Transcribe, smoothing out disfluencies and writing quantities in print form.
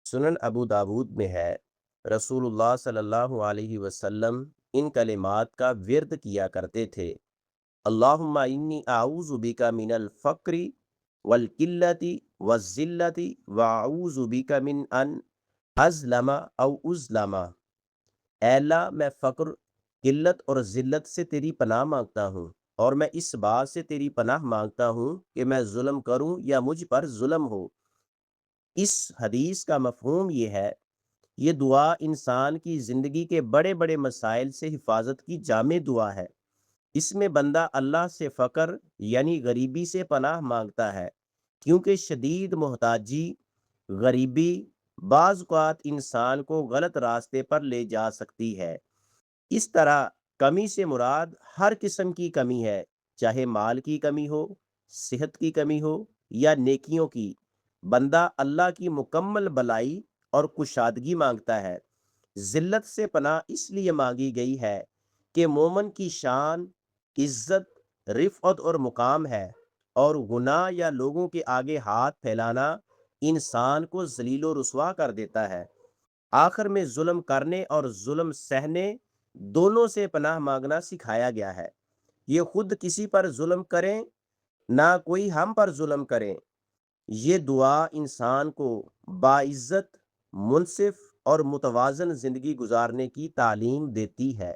سنن ابو داود میں ہے، رسول اللہ صلی اللہ علیہ وسلم ان کلمات کا ورد کیا کرتے تھے: اللہم انی اعوذ بک من الفقر والقلت والذلت واعوذ بک من ان ازلم او ازلم۔ اے اللہ، میں فقر، قلت اور ذلت سے تیری پناہ مانگتا ہوں، اور میں اس بات سے تیری پناہ مانگتا ہوں کہ میں ظلم کروں یا مجھ پر ظلم ہو۔ اس حدیث کا مفہوم یہ ہے: یہ دعا انسان کی زندگی کے بڑے بڑے مسائل سے حفاظت کی جامع دعا ہے۔ اس میں بندہ اللہ سے فقر یعنی غریبی سے پناہ مانگتا ہے، کیونکہ شدید محتاجی، غریبی بعض اوقات انسان کو غلط راستے پر لے جا سکتی ہے۔ اس طرح کمی سے مراد ہر قسم کی کمی ہے، چاہے مال کی کمی ہو، صحت کی کمی ہو یا نیکیوں کی۔ بندہ اللہ کی مکمل بلائی اور کشادگی مانگتا ہے۔ ذلت سے پناہ اس لیے مانگی گئی ہے کہ مومن کی شان، عزت، رفعت اور مقام ہے، اور گناہ یا لوگوں کے آگے ہاتھ پھیلانا انسان کو ذلیل و رسوا کر دیتا ہے۔ آخر میں ظلم کرنے اور ظلم سہنے دونوں سے پناہ مانگنا سکھایا گیا ہے۔ یہ خود کسی پر ظلم کریں، نہ کوئی ہم پر ظلم کریں۔ یہ دعا انسان کو باعزت، منصف اور متوازن زندگی گزارنے کی تعلیم دیتی ہے۔